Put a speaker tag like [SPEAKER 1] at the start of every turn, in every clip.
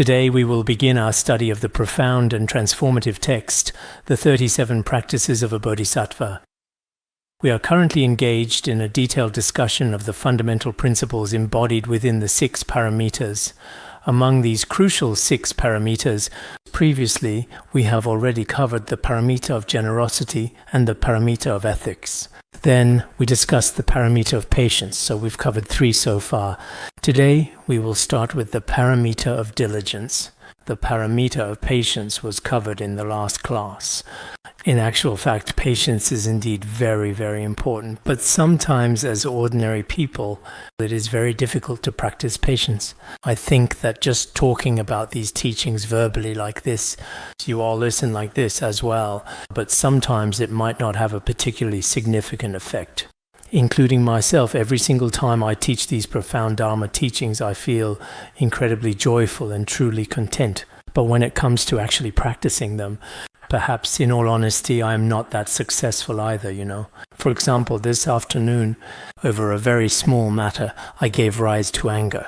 [SPEAKER 1] Today we will begin our study of the profound and transformative text, the 37 Practices of a Bodhisattva. We are currently engaged in a detailed discussion of the fundamental principles embodied within the Six Paramitas. Among these crucial Six Paramitas, previously we have already covered the Paramita of generosity and the Paramita of ethics. Then we discussed the Paramita of patience, so we've covered 3 so far. Today we will start with the Paramita of diligence. The Paramita of patience was covered in the last class. In actual fact, patience is indeed very, very important, but sometimes as ordinary people, it is very difficult to practice patience. I think that just talking about these teachings verbally like this, you all listen like this as well, but sometimes it might not have a particularly significant effect. Including myself, every single time I teach these profound Dharma teachings, I feel incredibly joyful and truly content. But when it comes to actually practicing them, perhaps in all honesty, I am not that successful either, For example, this afternoon, over a very small matter, I gave rise to anger.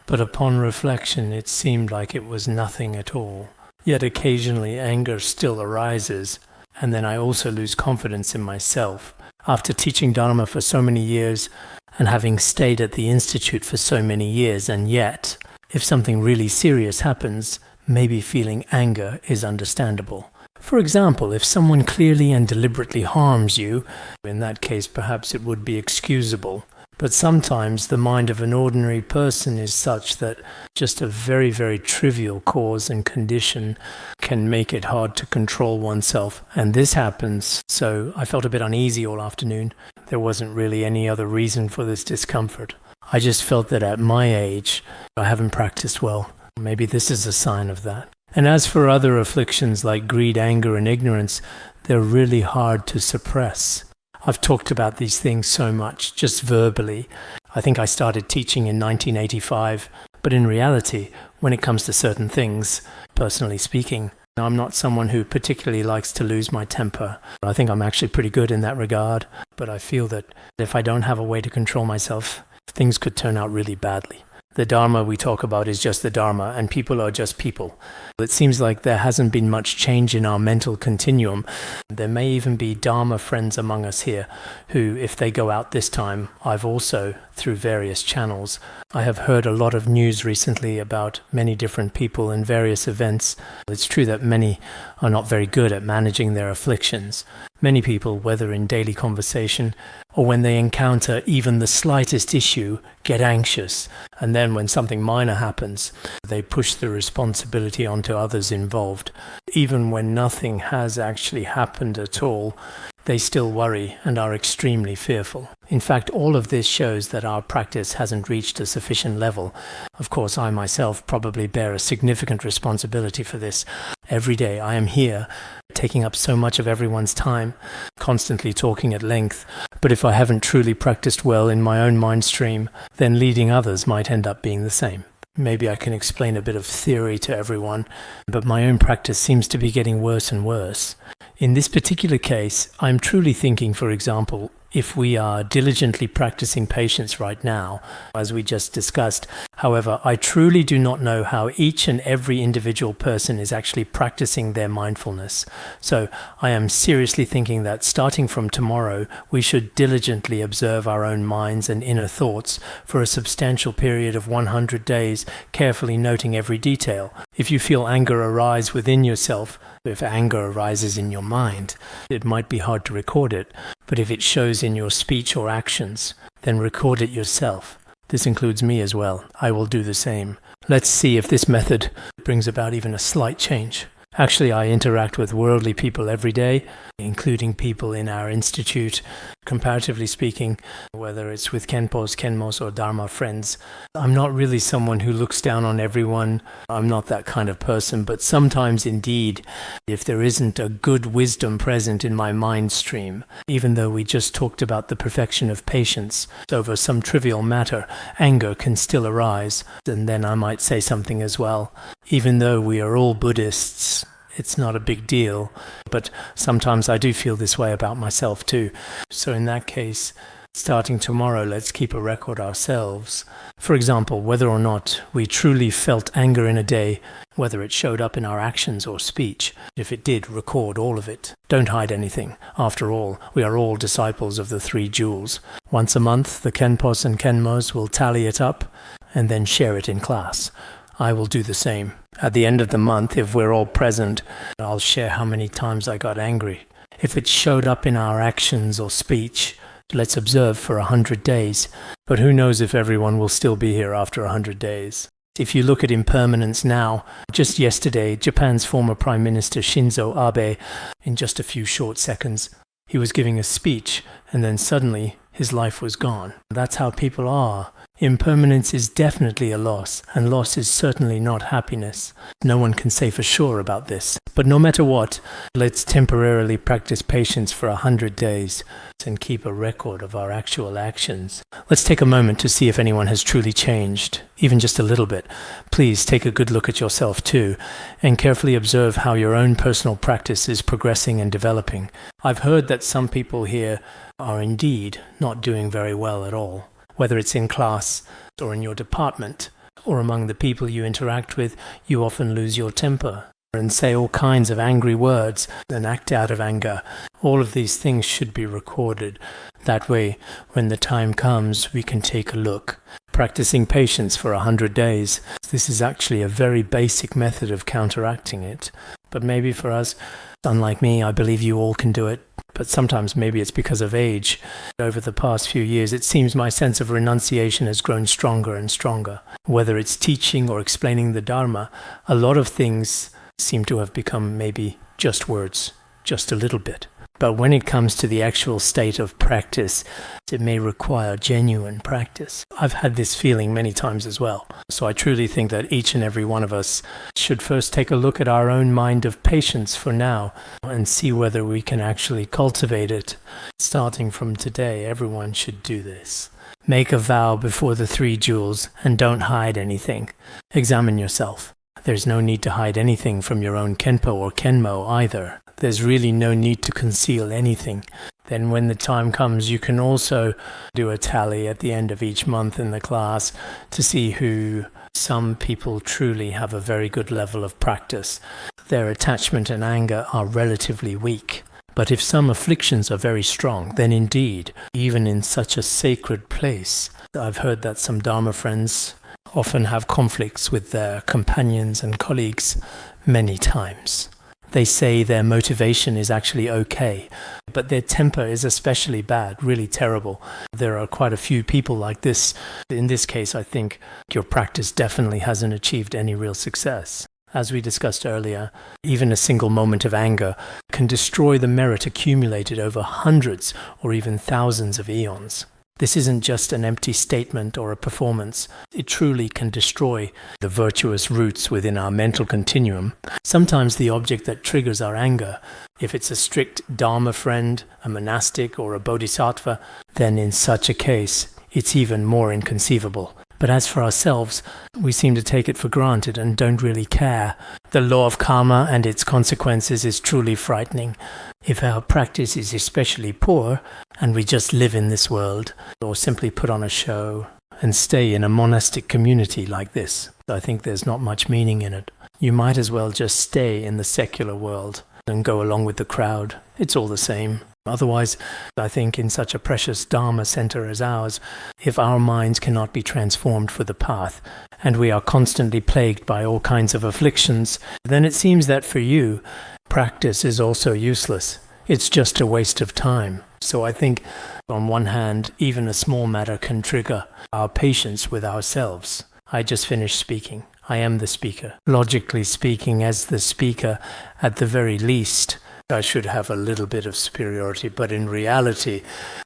[SPEAKER 1] But upon reflection, it seemed like it was nothing at all. Yet occasionally anger still arises, and then I also lose confidence in myself. After teaching Dharma for so many years, and having stayed at the Institute for so many years, and yet, if something really serious happens, maybe feeling anger is understandable. For example, if someone clearly and deliberately harms you, in that case perhaps it would be excusable. But sometimes the mind of an ordinary person is such that just a very, very trivial cause and condition can make it hard to control oneself. And this happens, so I felt a bit uneasy all afternoon. There wasn't really any other reason for this discomfort. I just felt that at my age, I haven't practiced well. Maybe this is a sign of that. And as for other afflictions like greed, anger, and ignorance, they're really hard to suppress. I've talked about these things so much, just verbally. I think I started teaching in 1985, but in reality, when it comes to certain things, personally speaking, I'm not someone who particularly likes to lose my temper. I think I'm actually pretty good in that regard, but I feel that if I don't have a way to control myself, things could turn out really badly. The Dharma we talk about is just the Dharma, and people are just people. It seems like there hasn't been much change in our mental continuum. There may even be Dharma friends among us here who, if they go out this time, I've also, through various channels, I have heard a lot of news recently about many different people and various events. It's true that many are not very good at managing their afflictions. Many people, whether in daily conversation or when they encounter even the slightest issue, get anxious, and then when something minor happens, they push the responsibility onto others involved. Even when nothing has actually happened at all, they still worry and are extremely fearful. In fact, all of this shows that our practice hasn't reached a sufficient level. Of course, I myself probably bear a significant responsibility for this. Every day I am here, taking up so much of everyone's time, constantly talking at length. But if I haven't truly practiced well in my own mind stream, then leading others might end up being the same. Maybe I can explain a bit of theory to everyone, but my own practice seems to be getting worse and worse. In this particular case, I'm truly thinking, for example, if we are diligently practicing patience right now, as we just discussed. However, I truly do not know how each and every individual person is actually practicing their mindfulness. So I am seriously thinking that starting from tomorrow, we should diligently observe our own minds and inner thoughts for a substantial period of 100 days, carefully noting every detail. If you feel anger arise within yourself, if anger arises in your mind, it might be hard to record it, but if it shows in your speech or actions, then record it yourself. This includes me as well. I will do the same. Let's see if this method brings about even a slight change. Actually, I interact with worldly people every day, including people in our institute. Comparatively speaking, whether it's with Khenpos, Khenmos, or Dharma friends, I'm not really someone who looks down on everyone. I'm not that kind of person, but sometimes indeed, if there isn't a good wisdom present in my mind stream, even though we just talked about the perfection of patience, over some trivial matter, anger can still arise, and then I might say something as well. Even though we are all Buddhists, it's not a big deal, but sometimes I do feel this way about myself too. So in that case, Starting tomorrow, let's keep a record ourselves. For example, whether or not we truly felt anger in a day, whether it showed up in our actions or speech. If it did, record all of it. Don't hide anything. After all, we are all disciples of the three jewels. Once a month, the Khenpos and Khenmos will tally it up and then share it in class. I will do the same. At the end of the month, if we're all present, I'll share how many times I got angry. If it showed up in our actions or speech, let's observe for 100 days. But who knows if everyone will still be here after 100 days. If you look at impermanence now, just yesterday, Japan's former Prime Minister Shinzo Abe, in just a few short seconds, he was giving a speech, and then suddenly his life was gone. That's how people are. Impermanence is definitely a loss, and loss is certainly not happiness. No one can say for sure about this. But no matter what, let's temporarily practice patience for 100 days and keep a record of our actual actions. Let's take a moment to see if anyone has truly changed, even just a little bit. Please take a good look at yourself too, and carefully observe how your own personal practice is progressing and developing. I've heard that some people here are indeed not doing very well at all. Whether it's in class or in your department or among the people you interact with, you often lose your temper and say all kinds of angry words and act out of anger. All of these things should be recorded. That way, when the time comes, we can take a look. Practicing patience for 100 days. This is actually a very basic method of counteracting it. But maybe for us, unlike me, I believe you all can do it. But sometimes maybe it's because of age. Over the past few years, it seems my sense of renunciation has grown stronger and stronger. Whether it's teaching or explaining the Dharma, a lot of things seem to have become maybe just words, just a little bit. But when it comes to the actual state of practice, it may require genuine practice. I've had this feeling many times as well. So I truly think that each and every one of us should first take a look at our own mind of patience for now and see whether we can actually cultivate it. Starting from today, everyone should do this. Make a vow before the three jewels and don't hide anything. Examine yourself. There's no need to hide anything from your own Khenpo or Khenmo either. There's really no need to conceal anything. Then when the time comes, you can also do a tally at the end of each month in the class to see who some people truly have a very good level of practice. Their attachment and anger are relatively weak. But if some afflictions are very strong, then indeed, even in such a sacred place, I've heard that some Dharma friends often have conflicts with their companions and colleagues many times. They say their motivation is actually okay, but their temper is especially bad, really terrible. There are quite a few people like this. In this case, I think your practice definitely hasn't achieved any real success. As we discussed earlier, even a single moment of anger can destroy the merit accumulated over hundreds or even thousands of eons. This isn't just an empty statement or a performance. It truly can destroy the virtuous roots within our mental continuum. Sometimes the object that triggers our anger, if it's a strict Dharma friend, a monastic, or a bodhisattva, then in such a case, it's even more inconceivable. But as for ourselves, we seem to take it for granted and don't really care. The law of karma and its consequences is truly frightening. If our practice is especially poor, and we just live in this world, or simply put on a show, and stay in a monastic community like this, I think there's not much meaning in it. You might as well just stay in the secular world and go along with the crowd. It's all the same. Otherwise, I think in such a precious Dharma center as ours, if our minds cannot be transformed for the path, and we are constantly plagued by all kinds of afflictions, then it seems that for you, practice is also useless. It's just a waste of time. So I think, on one hand, even a small matter can trigger our patience with ourselves. I just finished speaking. I am the speaker. Logically speaking, as the speaker, at the very least, I should have a little bit of superiority, but in reality,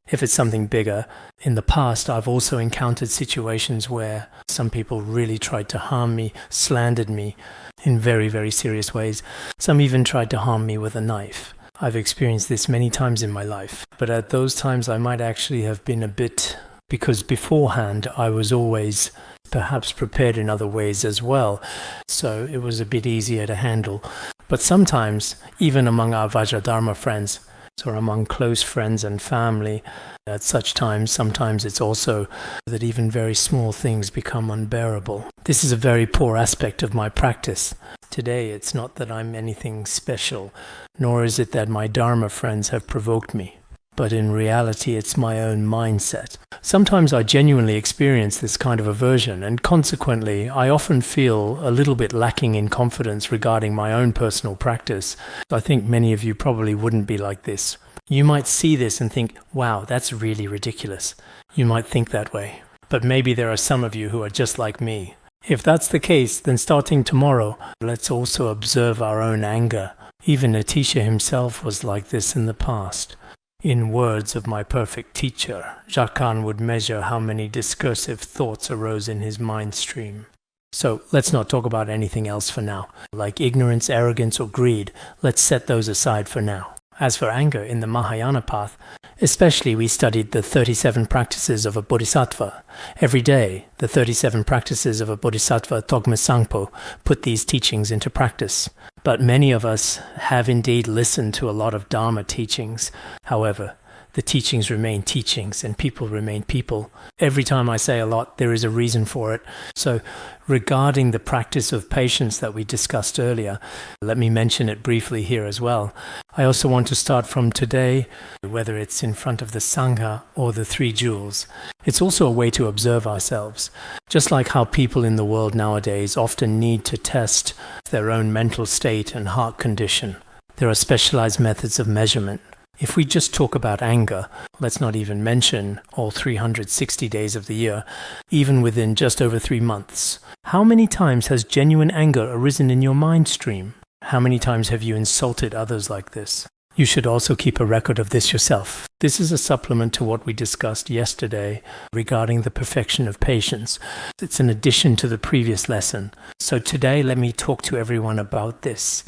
[SPEAKER 1] if it's something bigger, in the past I've also encountered situations where some people really tried to harm me, slandered me in very, very serious ways. Some even tried to harm me with a knife. I've experienced this many times in my life, but at those times I might actually have been a bit, because beforehand I was always perhaps prepared in other ways as well, so it was a bit easier to handle. But sometimes, even among our Vajradharma friends, or among close friends and family. At such times, sometimes it's also that even very small things become unbearable. This is a very poor aspect of my practice. Today, it's not that I'm anything special, nor is it that my Dharma friends have provoked me. But in reality, it's my own mindset. Sometimes I genuinely experience this kind of aversion, and consequently, I often feel a little bit lacking in confidence regarding my own personal practice. I think many of you probably wouldn't be like this. You might see this and think, wow, that's really ridiculous. You might think that way. But maybe there are some of you who are just like me. If that's the case, then starting tomorrow, let's also observe our own anger. Even Atisha himself was like this in the past. In words of my perfect teacher, Jacques would measure how many discursive thoughts arose in his mind stream. So let's not talk about anything else for now. Like ignorance, arrogance, or greed, let's set those aside for now. As for anger in the Mahayana path, especially we studied the 37 practices of a bodhisattva. Every day, the 37 practices of a bodhisattva Togme Sangpo put these teachings into practice. But many of us have indeed listened to a lot of Dharma teachings. However, the teachings remain teachings and people remain people. Every time I say a lot, there is a reason for it. So regarding the practice of patience that we discussed earlier, let me mention it briefly here as well. I also want to start from today, whether it's in front of the Sangha or the Three Jewels. It's also a way to observe ourselves. Just like how people in the world nowadays often need to test their own mental state and heart condition. There are specialized methods of measurement. If we just talk about anger, let's not even mention all 360 days of the year, even within just over 3 months. How many times has genuine anger arisen in your mind stream? How many times have you insulted others like this? You should also keep a record of this yourself. This is a supplement to what we discussed yesterday regarding the perfection of patience. It's an addition to the previous lesson. So today, let me talk to everyone about this.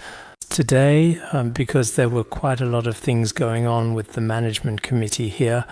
[SPEAKER 1] Today, because there were quite a lot of things going on with the management committee here,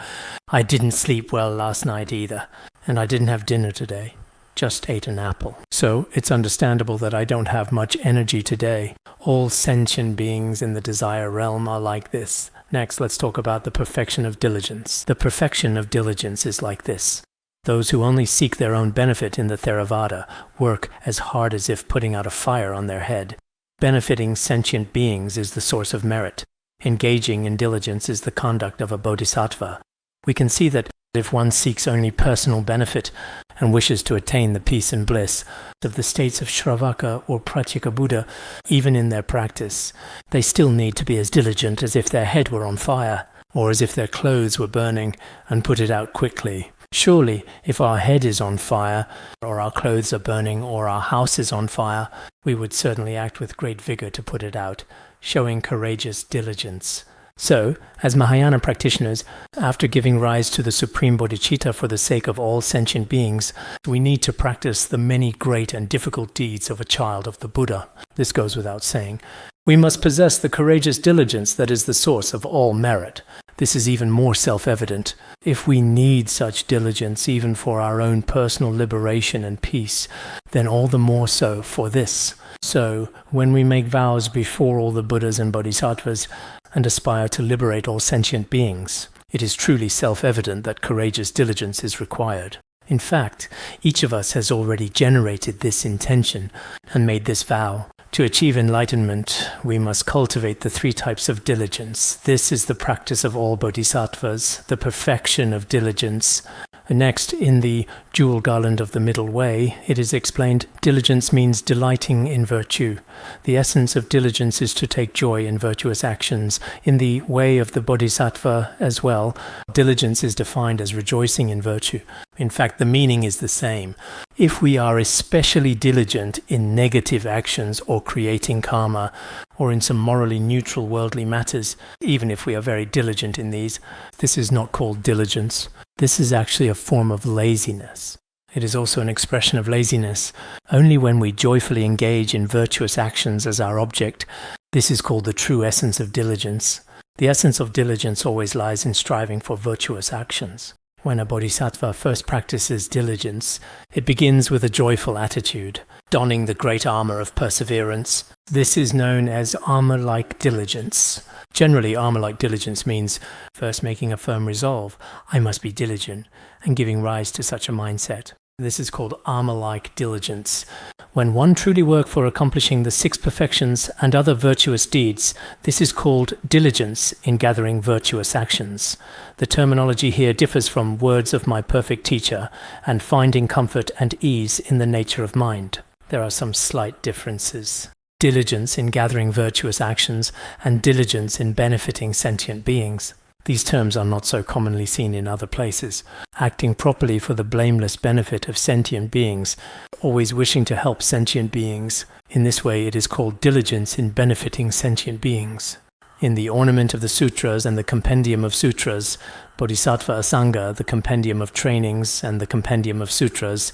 [SPEAKER 1] I didn't sleep well last night either, and I didn't have dinner today, just ate an apple. So it's understandable that I don't have much energy today. All sentient beings in the desire realm are like this. Next, let's talk about the perfection of diligence. The perfection of diligence is like this. Those who only seek their own benefit in the Theravada work as hard as if putting out a fire on their head. Benefiting sentient beings is the source of merit. Engaging in diligence is the conduct of a bodhisattva. We can see that if one seeks only personal benefit and wishes to attain the peace and bliss of the states of Shravaka or Pratyeka Buddha, even in their practice, they still need to be as diligent as if their head were on fire, or as if their clothes were burning, and put it out quickly. Surely, if our head is on fire, or our clothes are burning, or our house is on fire, we would certainly act with great vigor to put it out, showing courageous diligence. So, as Mahayana practitioners, after giving rise to the supreme bodhicitta for the sake of all sentient beings, we need to practice the many great and difficult deeds of a child of the Buddha. This goes without saying. We must possess the courageous diligence that is the source of all merit. This is even more self-evident. If we need such diligence even for our own personal liberation and peace, then all the more so for this. So, when we make vows before all the Buddhas and Bodhisattvas and aspire to liberate all sentient beings, it is truly self-evident that courageous diligence is required. In fact, each of us has already generated this intention and made this vow. To achieve enlightenment, we must cultivate the 3 types of diligence. This is the practice of all bodhisattvas, the perfection of diligence. Next, in the Jewel Garland of the Middle Way, it is explained, diligence means delighting in virtue. The essence of diligence is to take joy in virtuous actions. In the Way of the Bodhisattva as well, diligence is defined as rejoicing in virtue. In fact, the meaning is the same. If we are especially diligent in negative actions or creating karma, or in some morally neutral worldly matters, even if we are very diligent in these, this is not called diligence. This is actually a form of laziness. It is also an expression of laziness. Only when we joyfully engage in virtuous actions as our object, this is called the true essence of diligence. The essence of diligence always lies in striving for virtuous actions. When a bodhisattva first practices diligence, it begins with a joyful attitude, donning the great armor of perseverance. This is known as armor-like diligence. Generally, armor-like diligence means first making a firm resolve, I must be diligent, and giving rise to such a mindset. This is called armor-like diligence. When one truly works for accomplishing the 6 perfections and other virtuous deeds, this is called diligence in gathering virtuous actions. The terminology here differs from words of my perfect teacher and finding comfort and ease in the nature of mind. There are some slight differences. Diligence in gathering virtuous actions and diligence in benefiting sentient beings. These terms are not so commonly seen in other places. Acting properly for the blameless benefit of sentient beings, always wishing to help sentient beings. In this way it is called diligence in benefiting sentient beings. In the Ornament of the Sutras and the Compendium of Sutras, Bodhisattva Asanga, the Compendium of Trainings, and the Compendium of Sutras,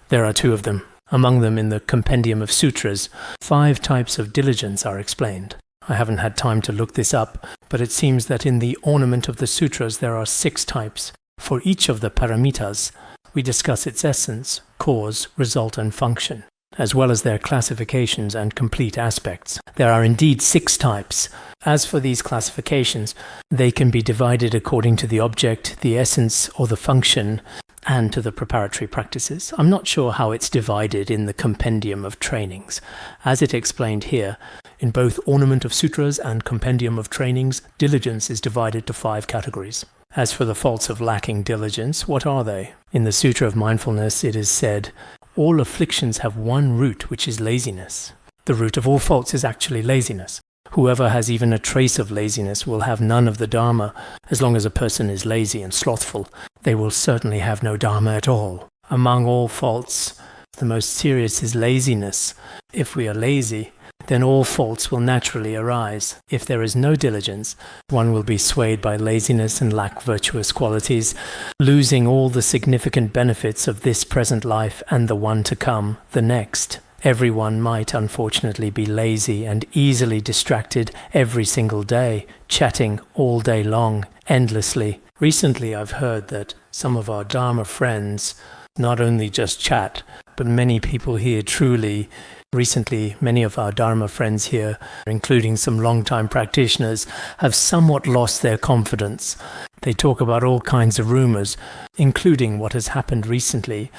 [SPEAKER 1] there are 2 of them. Among them, in the Compendium of Sutras, 5 types of diligence are explained. I haven't had time to look this up, but it seems that in the Ornament of the Sutras there are 6 types. For each of the paramitas, we discuss its essence, cause, result, and function, as well as their classifications and complete aspects. There are indeed 6 types. As for these classifications, they can be divided according to the object, the essence, or the function, and to the preparatory practices. I'm not sure how it's divided in the Compendium of Trainings. As it explained here, in both Ornament of Sutras and Compendium of Trainings, diligence is divided to 5 categories. As for the faults of lacking diligence, what are they? In the Sutra of Mindfulness it is said, all afflictions have one root, which is laziness. The root of all faults is actually laziness. Whoever has even a trace of laziness will have none of the Dharma. As long as a person is lazy and slothful, they will certainly have no Dharma at all. Among all faults, the most serious is laziness. If we are lazy, then all faults will naturally arise. If there is no diligence, one will be swayed by laziness and lack virtuous qualities, losing all the significant benefits of this present life and the one to come, the next. Everyone might unfortunately be lazy and easily distracted every single day, chatting all day long, endlessly. Recently I've heard that some of our Dharma friends not only just chat, but many people here truly. Recently, many of our Dharma friends here, including some long-time practitioners, have somewhat lost their confidence. They talk about all kinds of rumors, including what has happened recently,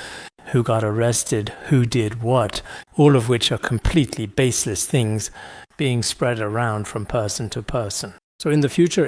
[SPEAKER 1] who got arrested, who did what, all of which are completely baseless things being spread around from person to person. So in the future,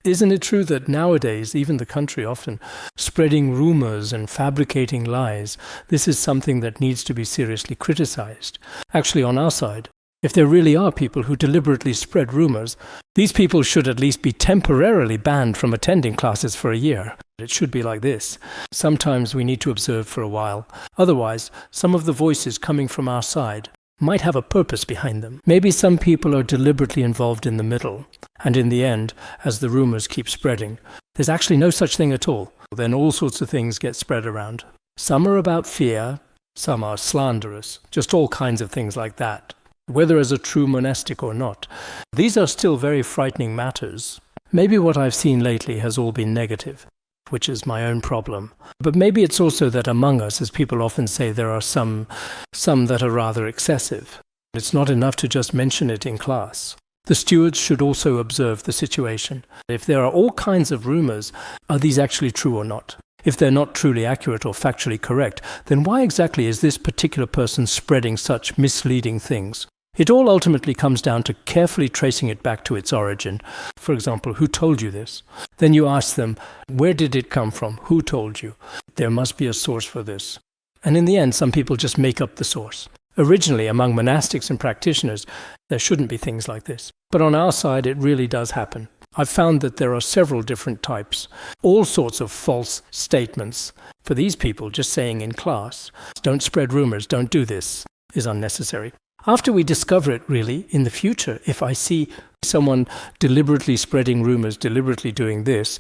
[SPEAKER 1] isn't it true that nowadays, even the country often, spreading rumors and fabricating lies, this is something that needs to be seriously criticized? Actually, on our side, if there really are people who deliberately spread rumors, these people should at least be temporarily banned from attending classes for a year. It should be like this. Sometimes we need to observe for a while. Otherwise, some of the voices coming from our side might have a purpose behind them. Maybe some people are deliberately involved in the middle, and in the end, as the rumors keep spreading, there's actually no such thing at all. Then all sorts of things get spread around. Some are about fear, some are slanderous, just all kinds of things like that. Whether as a true monastic or not, these are still very frightening matters. Maybe what I've seen lately has all been negative, which is my own problem. But maybe it's also that among us, as people often say, there are some that are rather excessive. It's not enough to just mention it in class. The stewards should also observe the situation. If there are all kinds of rumors, are these actually true or not? If they're not truly accurate or factually correct, then why exactly is this particular person spreading such misleading things? It all ultimately comes down to carefully tracing it back to its origin. For example, who told you this? Then you ask them, where did it come from? Who told you? There must be a source for this. And in the end, some people just make up the source. Originally, among monastics and practitioners, there shouldn't be things like this. But on our side, it really does happen. I've found that there are several different types, all sorts of false statements. For these people, just saying in class, don't spread rumors, don't do this, is unnecessary. After we discover it, really, in the future, if I see someone deliberately spreading rumors, deliberately doing this,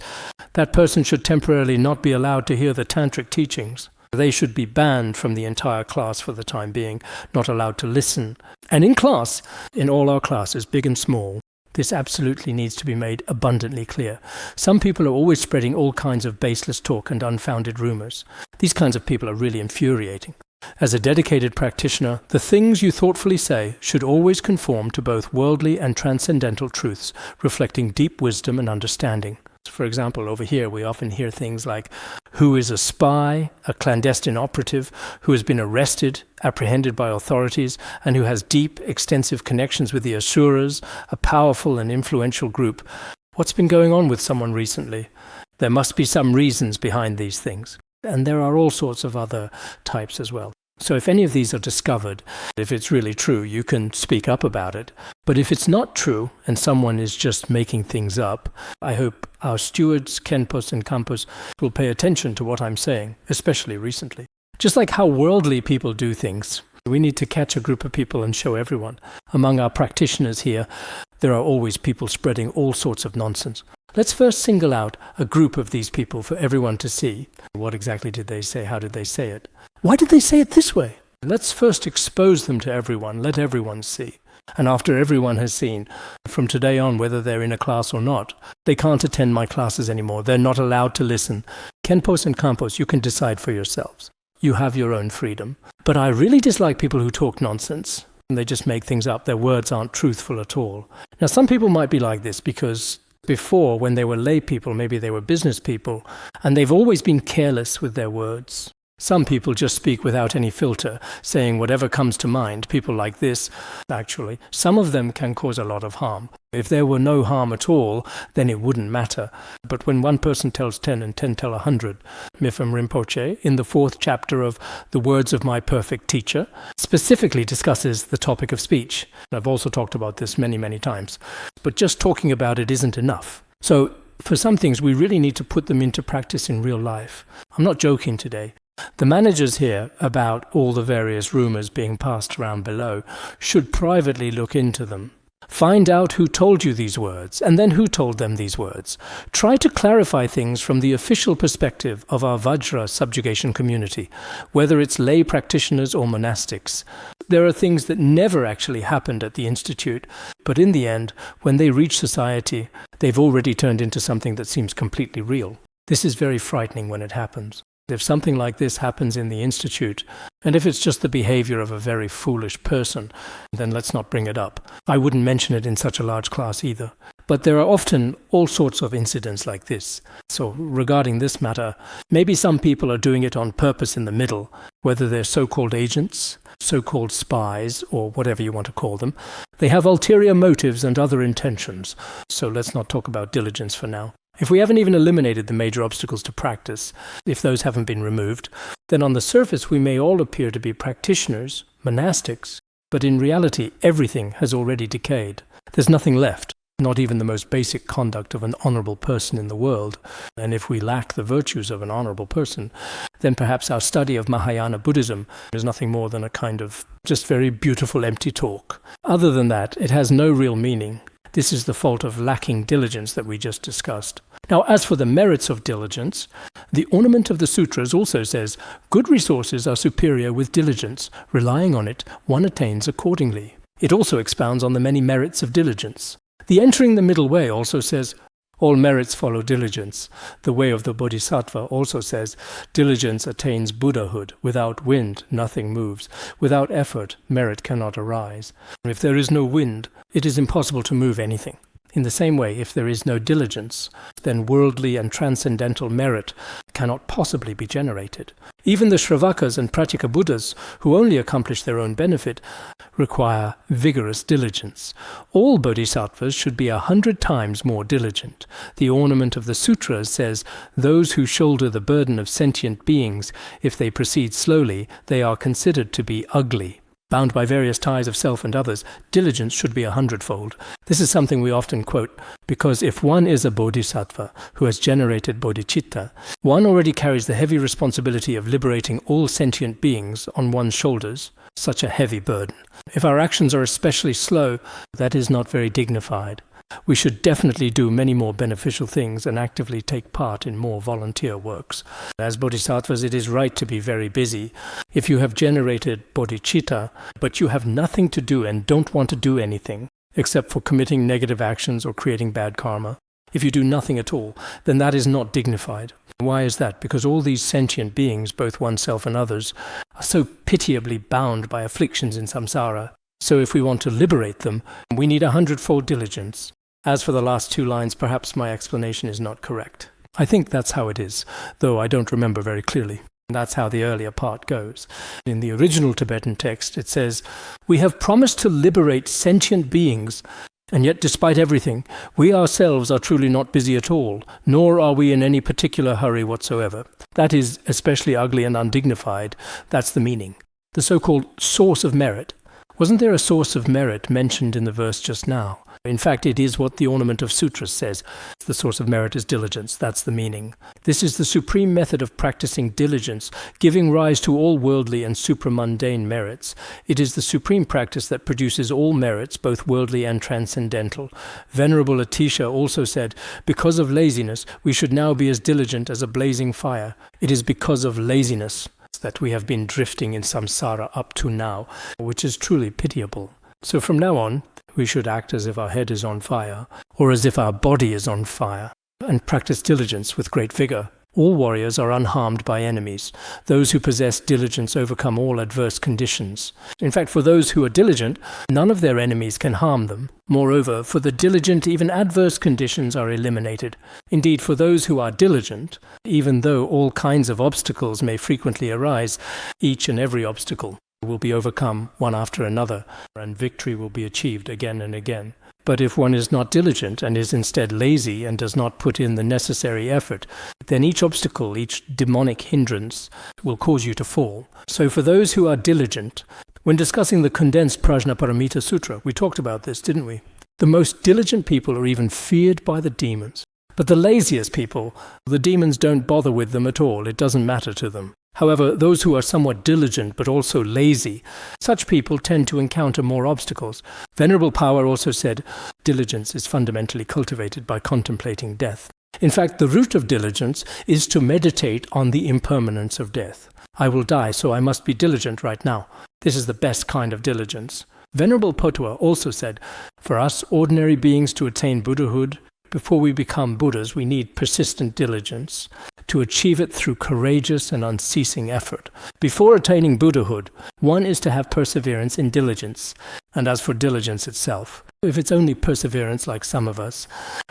[SPEAKER 1] that person should temporarily not be allowed to hear the tantric teachings. They should be banned from the entire class for the time being, not allowed to listen. And in class, in all our classes, big and small, This absolutely needs to be made abundantly clear. Some people are always spreading all kinds of baseless talk and unfounded rumors. These kinds of people are really infuriating. As a dedicated practitioner, the things you thoughtfully say should always conform to both worldly and transcendental truths, reflecting deep wisdom and understanding. For example, over here we often hear things like, who is a spy, a clandestine operative, who has been arrested, apprehended by authorities, and who has deep, extensive connections with the Asuras, a powerful and influential group. What's been going on with someone recently? There must be some reasons behind these things. And there are all sorts of other types as well. So if any of these are discovered, if it's really true, you can speak up about it. But if it's not true and someone is just making things up, I hope our stewards, Khenpos and Kampos, will pay attention to what I'm saying, especially recently. Just like how worldly people do things, we need to catch a group of people and show everyone. Among our practitioners here, there are always people spreading all sorts of nonsense. Let's first single out a group of these people for everyone to see. What exactly did they say? How did they say it? Why did they say it this way? Let's first expose them to everyone. Let everyone see. And after everyone has seen, from today on, whether they're in a class or not, they can't attend my classes anymore. They're not allowed to listen. Khenpos and Kampos, you can decide for yourselves. You have your own freedom. But I really dislike people who talk nonsense. They just make things up. Their words aren't truthful at all. Now, some people might be like this because before, when they were lay people, maybe they were business people, and they've always been careless with their words. Some people just speak without any filter, saying whatever comes to mind. People like this, actually, some of them can cause a lot of harm. If there were no harm at all, then it wouldn't matter. But when one person tells 10 and 10 tell 100, Mipham Rinpoche, in the 4th chapter of The Words of My Perfect Teacher, specifically discusses the topic of speech. I've also talked about this many, many times. But just talking about it isn't enough. So for some things, we really need to put them into practice in real life. I'm not joking today. The managers here, about all the various rumors being passed around below, should privately look into them. Find out who told you these words, and then who told them these words. Try to clarify things from the official perspective of our Vajra subjugation community, whether it's lay practitioners or monastics. There are things that never actually happened at the Institute, but in the end, when they reach society, they've already turned into something that seems completely real. This is very frightening when it happens. If something like this happens in the Institute, and if it's just the behavior of a very foolish person, then let's not bring it up. I wouldn't mention it in such a large class either. But there are often all sorts of incidents like this. So regarding this matter, maybe some people are doing it on purpose in the middle, whether they're so-called agents, so-called spies, or whatever you want to call them. They have ulterior motives and other intentions. So let's not talk about diligence for now. If we haven't even eliminated the major obstacles to practice, if those haven't been removed, then on the surface we may all appear to be practitioners, monastics, but in reality everything has already decayed. There's nothing left, not even the most basic conduct of an honorable person in the world. And if we lack the virtues of an honorable person, then perhaps our study of Mahayana Buddhism is nothing more than a kind of just very beautiful empty talk. Other than that, it has no real meaning. This is the fault of lacking diligence that we just discussed. Now, as for the merits of diligence, the ornament of the sutras also says, good resources are superior with diligence. Relying on it, one attains accordingly. It also expounds on the many merits of diligence. The entering the middle way also says, all merits follow diligence. The way of the Bodhisattva also says, diligence attains Buddhahood. Without wind, nothing moves. Without effort, merit cannot arise. If there is no wind, it is impossible to move anything. In the same way, if there is no diligence, then worldly and transcendental merit cannot possibly be generated. Even the Shravakas and Pratyeka Buddhas, who only accomplish their own benefit, require vigorous diligence. All bodhisattvas should be 100 times more diligent. The ornament of the sutras says, those who shoulder the burden of sentient beings, if they proceed slowly, they are considered to be ugly. Bound by various ties of self and others, diligence should be 100-fold. This is something we often quote, because if one is a bodhisattva who has generated bodhicitta, one already carries the heavy responsibility of liberating all sentient beings on one's shoulders, such a heavy burden. If our actions are especially slow, that is not very dignified. We should definitely do many more beneficial things and actively take part in more volunteer works. As bodhisattvas, it is right to be very busy. If you have generated bodhicitta, but you have nothing to do and don't want to do anything, except for committing negative actions or creating bad karma. If you do nothing at all, then that is not dignified. Why is that? Because all these sentient beings, both oneself and others, are so pitiably bound by afflictions in samsara. So if we want to liberate them, we need 100-fold diligence. As for the last 2 lines, perhaps my explanation is not correct. I think that's how it is, though I don't remember very clearly. That's how the earlier part goes. In the original Tibetan text, it says, "We have promised to liberate sentient beings, and yet despite everything, we ourselves are truly not busy at all, nor are we in any particular hurry whatsoever." That is especially ugly and undignified. That's the meaning. The so-called source of merit. Wasn't there a source of merit mentioned in the verse just now? In fact, it is what the Ornament of Sutras says. The source of merit is diligence. That's the meaning. This is the supreme method of practicing diligence, giving rise to all worldly and supramundane merits. It is the supreme practice that produces all merits, both worldly and transcendental. Venerable Atisha also said, "Because of laziness, we should now be as diligent as a blazing fire." It is because of laziness that we have been drifting in samsara up to now, which is truly pitiable. So from now on, we should act as if our head is on fire, or as if our body is on fire, and practice diligence with great vigor. All warriors are unharmed by enemies. Those who possess diligence overcome all adverse conditions. In fact, for those who are diligent, none of their enemies can harm them. Moreover, for the diligent, even adverse conditions are eliminated. Indeed, for those who are diligent, even though all kinds of obstacles may frequently arise, each and every obstacle will be overcome one after another, and victory will be achieved again and again. But if one is not diligent and is instead lazy and does not put in the necessary effort, then each obstacle, each demonic hindrance will cause you to fall. So for those who are diligent, when discussing the condensed Prajnaparamita Sutra, we talked about this, didn't we? The most diligent people are even feared by the demons. But the laziest people, the demons don't bother with them at all. It doesn't matter to them. However, those who are somewhat diligent but also lazy, such people tend to encounter more obstacles. Venerable Power also said, diligence is fundamentally cultivated by contemplating death. In fact, the root of diligence is to meditate on the impermanence of death. I will die, so I must be diligent right now. This is the best kind of diligence. Venerable Potwa also said, for us ordinary beings to attain Buddhahood, before we become Buddhas, we need persistent diligence. To achieve it through courageous and unceasing effort. Before attaining Buddhahood, one is to have perseverance in diligence. And as for diligence itself, if it's only perseverance like some of us,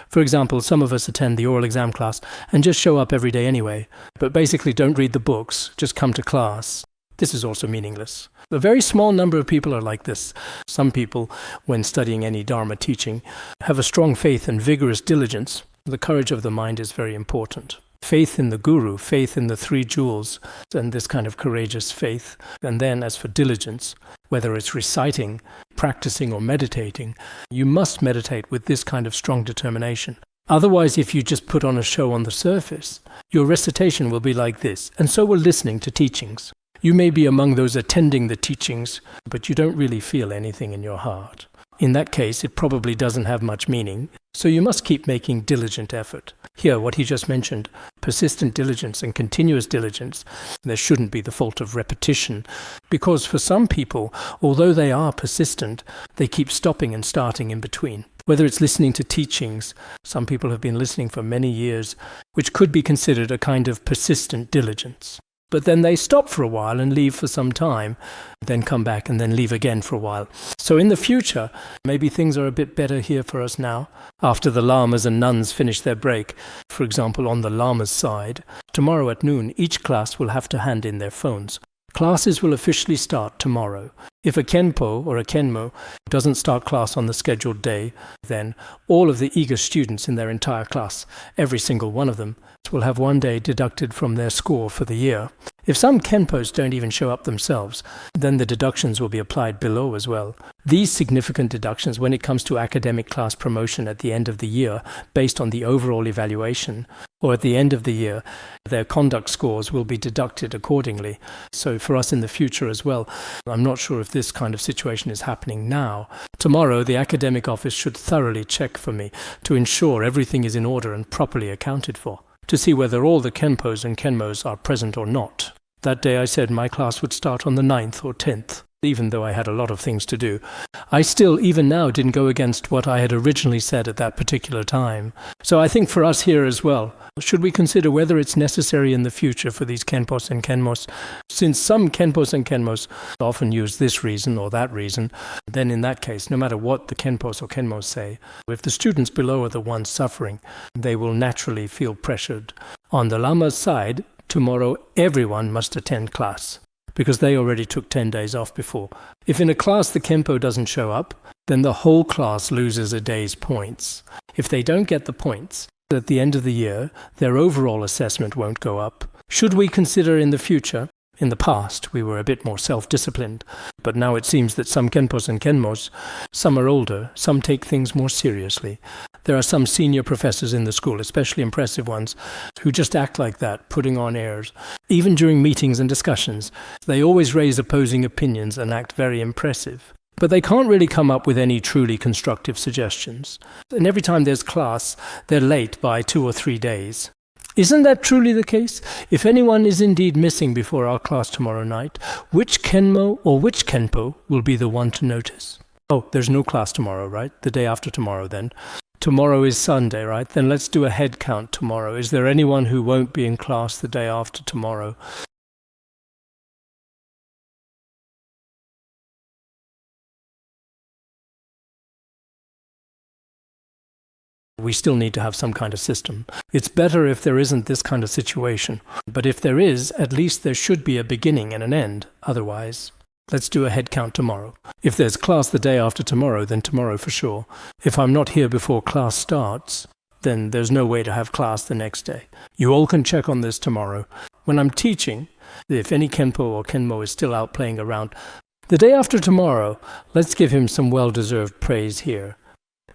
[SPEAKER 1] for example, some of us attend the oral exam class and just show up every day anyway, but basically don't read the books, just come to class. This is also meaningless. A very small number of people are like this. Some people, when studying any Dharma teaching, have a strong faith and vigorous diligence. The courage of the mind is very important. Faith in the Guru, faith in the 3 jewels, and this kind of courageous faith. And then as for diligence, whether it's reciting, practicing or meditating, you must meditate with this kind of strong determination. Otherwise, if you just put on a show on the surface, your recitation will be like this, and so will listening to teachings. You may be among those attending the teachings, but you don't really feel anything in your heart. In that case, it probably doesn't have much meaning, so you must keep making diligent effort. Here, what he just mentioned, persistent diligence and continuous diligence, there shouldn't be the fault of repetition, because for some people, although they are persistent, they keep stopping and starting in between. Whether it's listening to teachings, some people have been listening for many years, which could be considered a kind of persistent diligence. But then they stop for a while and leave for some time, then come back and then leave again for a while. So in the future, maybe things are a bit better here for us now. After the lamas and nuns finish their break, for example, on the lamas' side, tomorrow at noon, each class will have to hand in their phones. Classes will officially start tomorrow. If a Kenpo or a Kenmo doesn't start class on the scheduled day, then all of the eager students in their entire class, every single one of them, will have one day deducted from their score for the year. If some Kenpos don't even show up themselves, then the deductions will be applied below as well. These significant deductions, when it comes to academic class promotion at the end of the year, based on the overall evaluation, or at the end of the year, their conduct scores will be deducted accordingly. So for us in the future as well, I'm not sure if this kind of situation is happening now. Tomorrow, the academic office should thoroughly check for me to ensure everything is in order and properly accounted for, to see whether all the Kenpos and Kenmos are present or not. That day I said my class would start on the 9th or 10th. even though I had a lot of things to do. I still, even now, didn't go against what I had originally said at that particular time. So I think for us here as well, should we consider whether it's necessary in the future for these Khenpos and Khenmos? Since some Khenpos and Khenmos often use this reason or that reason, then in that case, no matter what the Khenpos or Khenmos say, if the students below are the ones suffering, they will naturally feel pressured. On the Lama's side, tomorrow everyone must attend class, because they already took 10 days off before. If in a class the Khenpo doesn't show up, then the whole class loses a day's points. If they don't get the points, at the end of the year, their overall assessment won't go up. Should we consider in the future? In the past, we were a bit more self-disciplined, but now it seems that some Khenpos and Khenmos, some are older, some take things more seriously. There are some senior professors in the school, especially impressive ones, who just act like that, putting on airs. Even during meetings and discussions, they always raise opposing opinions and act very impressive. But they can't really come up with any truly constructive suggestions. And every time there's class, they're late by 2 or 3 days. Isn't that truly the case? If anyone is indeed missing before our class tomorrow night, which Khenmo or which Khenpo will be the one to notice? Oh, there's no class tomorrow, right? The day after tomorrow then. Tomorrow is Sunday, right? Then let's do a head count tomorrow. Is there anyone who won't be in class the day after tomorrow? We still need to have some kind of system. It's better if there isn't this kind of situation. But if there is, at least there should be a beginning and an end. Otherwise, let's do a head count tomorrow. If there's class the day after tomorrow, then tomorrow for sure. If I'm not here before class starts, then there's no way to have class the next day. You all can check on this tomorrow. When I'm teaching, if any Khenpo or Khenmo is still out playing around, the day after tomorrow, let's give him some well-deserved praise here.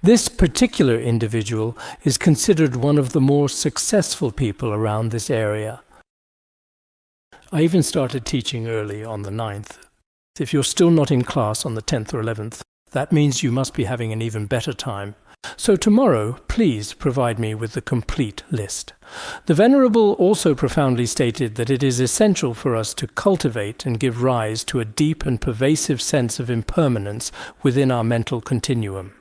[SPEAKER 1] This particular individual is considered one of the more successful people around this area. I even started teaching early on the 9th. If you're still not in class on the 10th or 11th, that means you must be having an even better time. So tomorrow, please provide me with the complete list. The Venerable also profoundly stated that it is essential for us to cultivate and give rise to a deep and pervasive sense of impermanence within our mental continuum.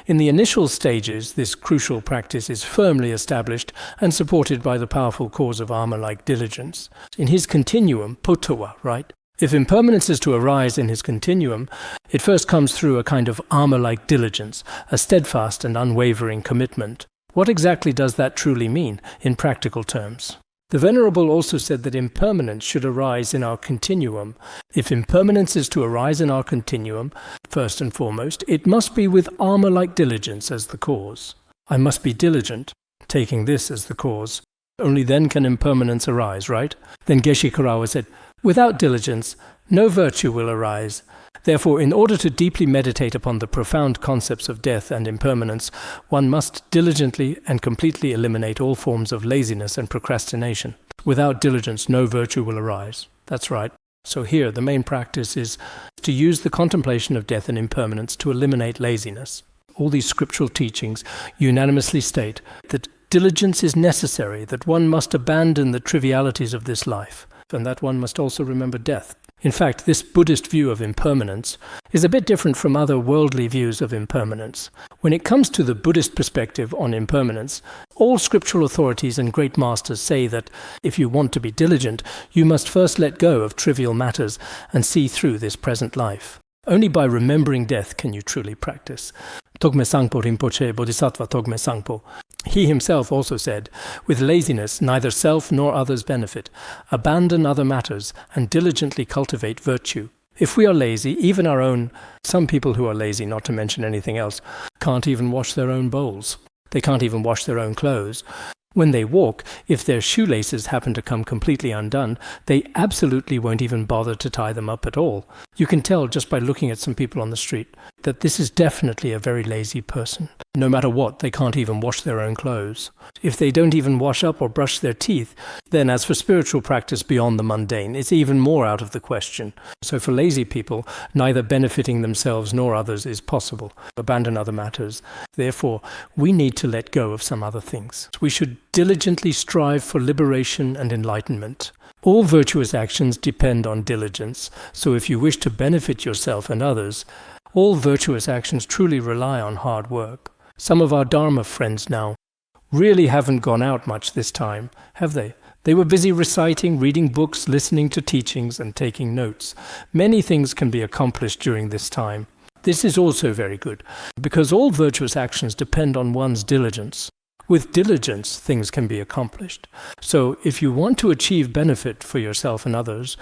[SPEAKER 1] In the initial stages, this crucial practice is firmly established and supported by the powerful cause of armor-like diligence. In his continuum, potawa, right? If impermanence is to arise in his continuum, it first comes through a kind of armor-like diligence, a steadfast and unwavering commitment. What exactly does that truly mean in practical terms? The Venerable also said that impermanence should arise in our continuum. If impermanence is to arise in our continuum, first and foremost, it must be with armor-like diligence as the cause. I must be diligent, taking this as the cause. Only then can impermanence arise, right? Then Geshe Karawa said, without diligence, no virtue will arise. Therefore, in order to deeply meditate upon the profound concepts of death and impermanence, one must diligently and completely eliminate all forms of laziness and procrastination. Without diligence, no virtue will arise. That's right. So here, the main practice is to use the contemplation of death and impermanence to eliminate laziness. All these scriptural teachings unanimously state that diligence is necessary, that one must abandon the trivialities of this life, and that one must also remember death. In fact, this Buddhist view of impermanence is a bit different from other worldly views of impermanence. When it comes to the Buddhist perspective on impermanence, all scriptural authorities and great masters say that if you want to be diligent, you must first let go of trivial matters and see through this present life. Only by remembering death can you truly practice. Togme Sangpo Rinpoche, Bodhisattva Togme Sangpo. He himself also said, with laziness neither self nor others benefit. Abandon other matters and diligently cultivate virtue. If we are lazy, even our own, some people who are lazy, not to mention anything else, can't even wash their own bowls. They can't even wash their own clothes. When they walk, if their shoelaces happen to come completely undone, they absolutely won't even bother to tie them up at all. You can tell just by looking at some people on the street that this is definitely a very lazy person. No matter what, they can't even wash their own clothes. If they don't even wash up or brush their teeth, then as for spiritual practice beyond the mundane, it's even more out of the question. So for lazy people, neither benefiting themselves nor others is possible. Abandon other matters. Therefore, we need to let go of some other things. We should diligently strive for liberation and enlightenment. All virtuous actions depend on diligence, so if you wish to benefit yourself and others, all virtuous actions truly rely on hard work. Some of our Dharma friends now really haven't gone out much this time, have they? They were busy reciting, reading books, listening to teachings, and taking notes. Many things can be accomplished during this time. This is also very good, because all virtuous actions depend on one's diligence. With diligence, things can be accomplished. So, if you want to achieve benefit for yourself and others,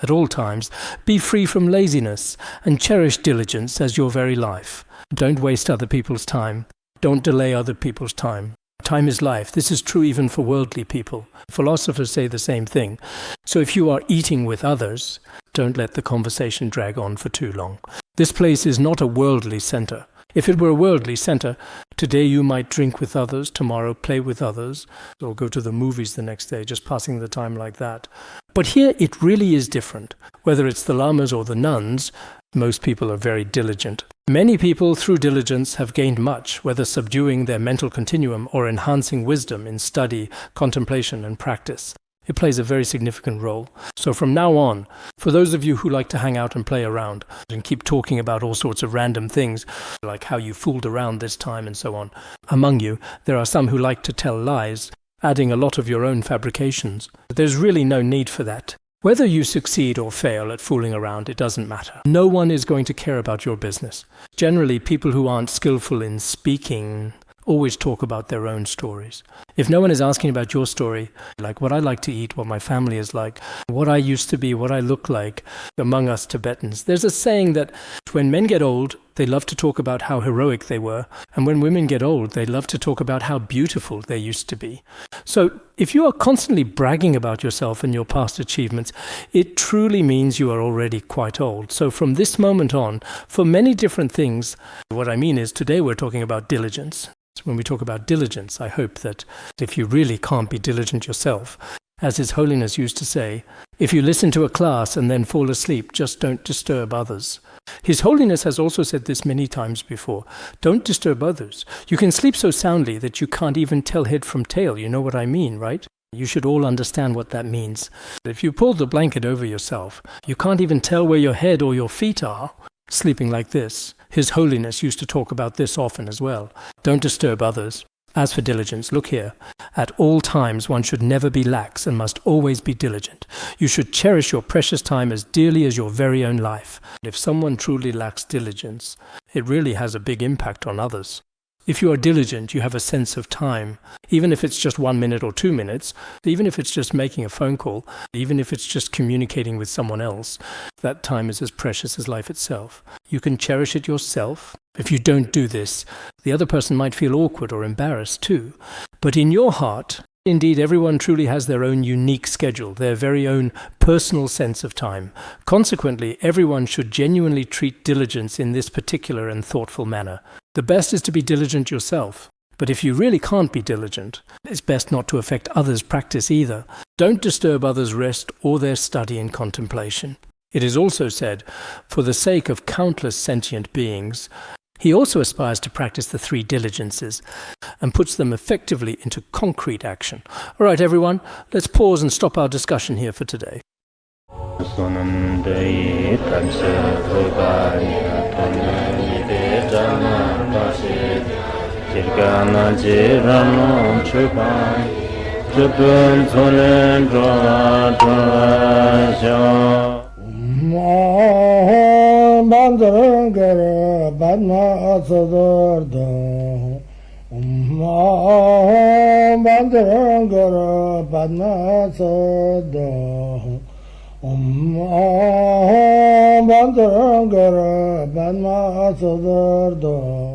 [SPEAKER 1] at all times, be free from laziness and cherish diligence as your very life. Don't waste other people's time. Don't delay other people's time. Time is life. This is true even for worldly people. Philosophers say the same thing. So if you are eating with others, don't let the conversation drag on for too long. This place is not a worldly center. If it were a worldly center, today you might drink with others, tomorrow play with others, or go to the movies the next day, just passing the time like that. But here it really is different. Whether it's the lamas or the nuns, most people are very diligent. Many people, through diligence, have gained much, whether subduing their mental continuum or enhancing wisdom in study, contemplation, and practice. It plays a very significant role. So from now on, for those of you who like to hang out and play around and keep talking about all sorts of random things, like how you fooled around this time and so on, among you, there are some who like to tell lies, adding a lot of your own fabrications. But there's really no need for that. Whether you succeed or fail at fooling around, it doesn't matter. No one is going to care about your business. Generally, people who aren't skillful in speaking always talk about their own stories. If no one is asking about your story, like what I like to eat, what my family is like, what I used to be, what I look like among us Tibetans, there's a saying that when men get old, they love to talk about how heroic they were, and when women get old, they love to talk about how beautiful they used to be. So if you are constantly bragging about yourself and your past achievements, it truly means you are already quite old. So from this moment on, for many different things, what I mean is today we're talking about diligence. When we talk about diligence, I hope that if you really can't be diligent yourself, as His Holiness used to say, if you listen to a class and then fall asleep, just don't disturb others. His Holiness has also said this many times before. Don't disturb others. You can sleep so soundly that you can't even tell head from tail. You know what I mean, right? You should all understand what that means. If you pull the blanket over yourself, you can't even tell where your head or your feet are, sleeping like this. His Holiness used to talk about this often as well. Don't disturb others. As for diligence, look here. At all times one should never be lax and must always be diligent. You should cherish your precious time as dearly as your very own life. If someone truly lacks diligence, it really has a big impact on others. If you are diligent, you have a sense of time, even if it's just 1 minute or 2 minutes, even if it's just making a phone call, even if it's just communicating with someone else, that time is as precious as life itself. You can cherish it yourself. If you don't do this, the other person might feel awkward or embarrassed too. But in your heart, indeed, everyone truly has their own unique schedule, their very own personal sense of time. Consequently, everyone should genuinely treat diligence in this particular and thoughtful manner. The best is to be diligent yourself. But if you really can't be diligent, it's best not to affect others' practice either. Don't disturb others' rest or their study and contemplation. It is also said, for the sake of countless sentient beings, he also aspires to practice the 3 diligences and puts them effectively into concrete action. All right, everyone, let's pause and stop our discussion here for today.
[SPEAKER 2] Bandangara Badna Sodargye Bandangara Badna Sodargye Bandangara Badna Sodargye